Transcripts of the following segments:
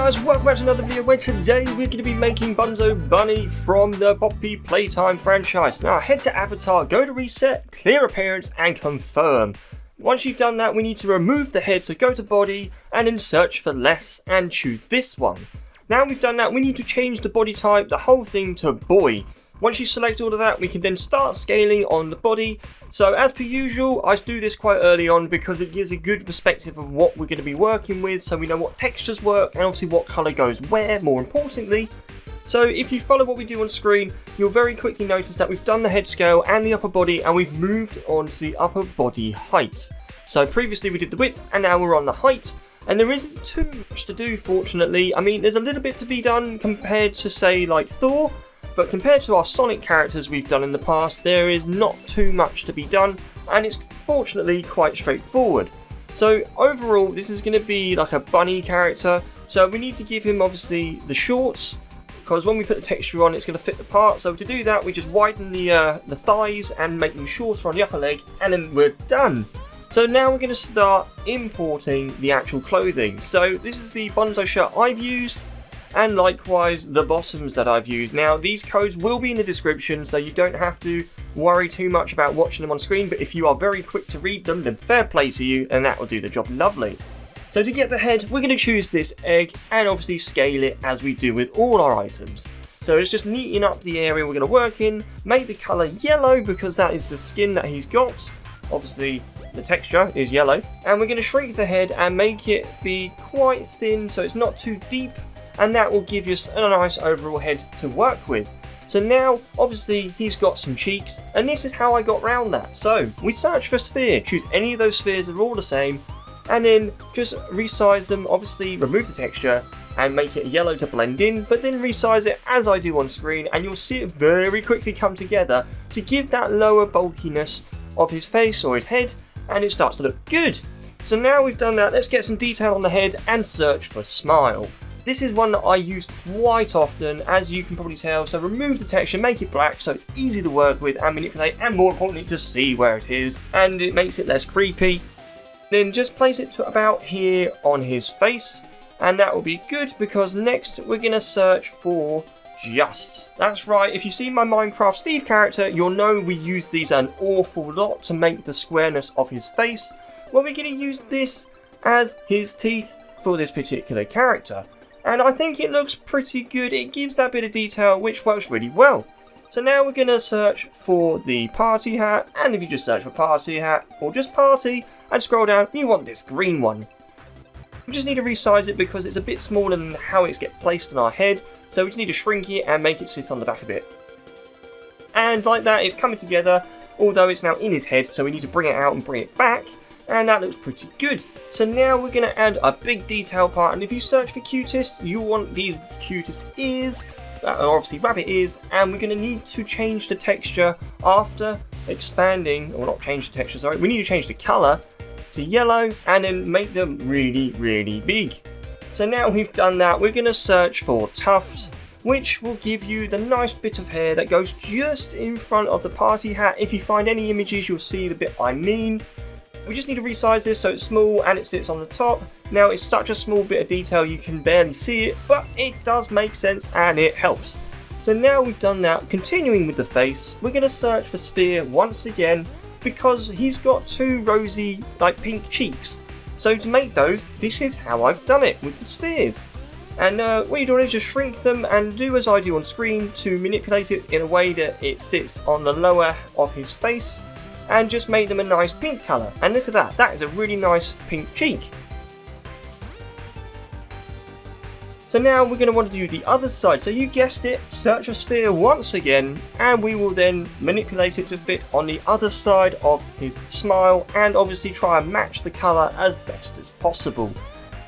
guys, welcome back to another video where today we're going to be making Bunzo Bunny from the Poppy Playtime franchise. Now head to Avatar, go to Reset, Clear Appearance and Confirm. Once you've done that, we need to remove the head, so go to Body and then search for Less and choose this one. Now we've done that, we need to change the body type, the whole thing to Boy. Once you select all of that, we can then start scaling on the body. So as per usual, I do this quite early on because it gives a good perspective of what we're going to be working with, so we know what textures work and obviously what colour goes where, more importantly. So if you follow what we do on screen, you'll very quickly notice that we've done the head scale and the upper body, and we've moved on to the upper body height. So previously we did the width and now we're on the height. And there isn't too much to do, fortunately. I mean, there's a little bit to be done compared to, say, like Thor. But compared to our Sonic characters we've done in the past, there is not too much to be done, and it's fortunately quite straightforward. So overall, this is going to be like a bunny character, so we need to give him obviously the shorts, because when we put the texture on, it's going to fit the part. So to do that, we just widen the thighs and make them shorter on the upper leg, and then we're done. So now we're going to start importing the actual clothing. So this is the Bunzo shirt I've used, and likewise the bottoms that I've used. Now these codes will be in the description, so you don't have to worry too much about watching them on screen, but if you are very quick to read them, then fair play to you, and that will do the job lovely. So to get the head, we're going to choose this egg and obviously scale it as we do with all our items. So it's just neatening up the area we're going to work in, make the colour yellow because that is the skin that he's got. Obviously the texture is yellow, and we're going to shrink the head and make it be quite thin so it's not too deep, and that will give us a nice overall head to work with. So now, obviously, he's got some cheeks, and this is how I got round that. So, we search for sphere, choose any of those spheres that are all the same, and then just resize them, obviously remove the texture, and make it yellow to blend in, but then resize it as I do on screen, and you'll see it very quickly come together to give that lower bulkiness of his face or his head, and it starts to look good. So now we've done that, let's get some detail on the head and search for smile. This is one that I use quite often, as you can probably tell, so remove the texture, make it black so it's easy to work with and manipulate, and more importantly to see where it is, and it makes it less creepy. Then just place it to about here on his face, and that will be good because next we're going to search for just. That's right, if you've seen my Minecraft Steve character, you'll know we use these an awful lot to make the squareness of his face. Well, we're going to use this as his teeth for this particular character. And I think it looks pretty good, it gives that bit of detail which works really well. So now we're going to search for the party hat, and if you just search for party hat, or just party, and scroll down, you want this green one. We just need to resize it because it's a bit smaller than how it's get placed on our head, so we just need to shrink it and make it sit on the back a bit. And like that, it's coming together, although it's now in his head, so we need to bring it out and bring it back. And that looks pretty good. So now we're going to add a big detail part, and if you search for cutest, you want these cutest ears, or obviously rabbit ears, and we're going to need to change the texture after expanding, or not change the texture, sorry, we need to change the colour to yellow and then make them really big. So now we've done that, we're going to search for tuft, which will give you the nice bit of hair that goes just in front of the party hat. If you find any images, you'll see the bit I mean. We just need to resize this so it's small and it sits on the top. Now it's such a small bit of detail you can barely see it, but it does make sense and it helps. So now we've done that, continuing with the face, we're going to search for sphere once again because he's got two rosy, like pink cheeks. So to make those, this is how I've done it with the spheres. And what you're doing is just shrink them and do as I do on screen to manipulate it in a way that it sits on the lower of his face, and just make them a nice pink colour. And look at that, that is a really nice pink cheek. So now we're going to want to do the other side, so you guessed it, search a sphere once again, and we will then manipulate it to fit on the other side of his smile, and obviously try and match the colour as best as possible.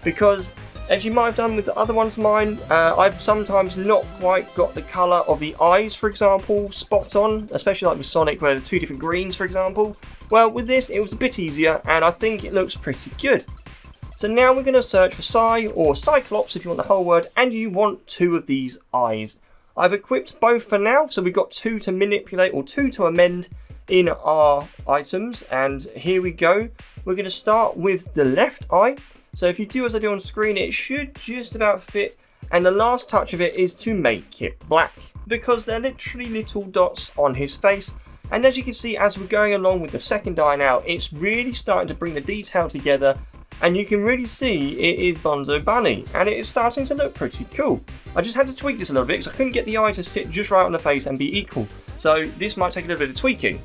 Because as you might have done with the other ones mine, I've sometimes not quite got the colour of the eyes, for example, spot on, especially like with Sonic where there are two different greens, for example. Well, with this it was a bit easier, and I think it looks pretty good. So now we're going to search for Psy, or Cyclops if you want the whole word, and you want two of these eyes. I've equipped both for now, so we've got two to manipulate, or two to amend in our items, and here we go. We're going to start with the left eye. So if you do as I do on screen, it should just about fit. And the last touch of it is to make it black, because they're literally little dots on his face. And as you can see, as we're going along with the second eye now, it's really starting to bring the detail together. And you can really see it is Bunzo Bunny, and it is starting to look pretty cool. I just had to tweak this a little bit because I couldn't get the eye to sit just right on the face and be equal. So this might take a little bit of tweaking.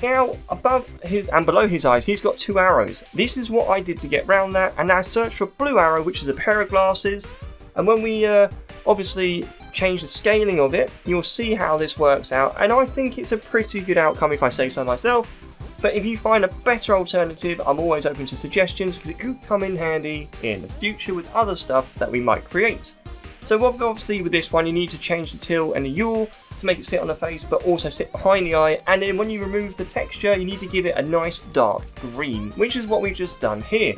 Now, above his and below his eyes, he's got 2 arrows. This is what I did to get around that, and now search for blue arrow, which is a pair of glasses. And when we obviously change the scaling of it, you'll see how this works out. And I think it's a pretty good outcome if I say so myself. But if you find a better alternative, I'm always open to suggestions because it could come in handy in the future with other stuff that we might create. So obviously with this one, you need to change the till and the yaw to make it sit on the face, but also sit behind the eye. And then when you remove the texture, you need to give it a nice dark green, which is what we've just done here.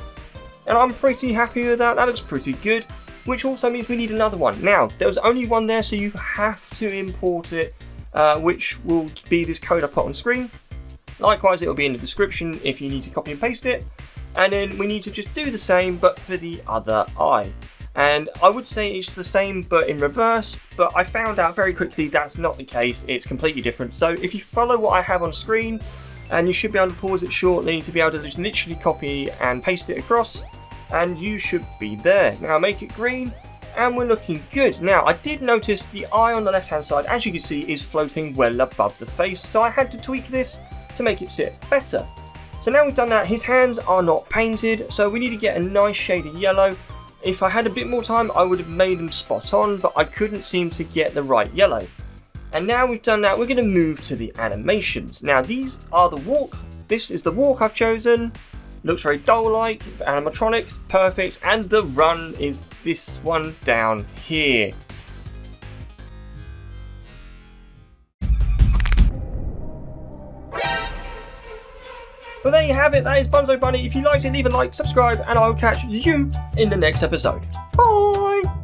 And I'm pretty happy with that. That looks pretty good, which also means we need another one. Now, there was only one there, so you have to import it, which will be this code I put on screen. Likewise, it will be in the description if you need to copy and paste it. And then we need to just do the same, but for the other eye. And I would say it's the same, but in reverse. But I found out very quickly that's not the case. It's completely different. So if you follow what I have on screen, and you should be able to pause it shortly to be able to just literally copy and paste it across. And you should be there. Now make it green. And we're looking good. Now, I did notice the eye on the left-hand side, as you can see, is floating well above the face. So I had to tweak this to make it sit better. So now we've done that, his hands are not painted, so we need to get a nice shade of yellow. If I had a bit more time, I would have made them spot on, but I couldn't seem to get the right yellow. And now we've done that, we're going to move to the animations. Now these are the walk. This is the walk I've chosen. Looks very doll-like, animatronic, perfect, and the run is this one down here. Well, there you have it. That is Bunzo Bunny. If you liked it, leave a like, subscribe, and I will catch you in the next episode. Bye!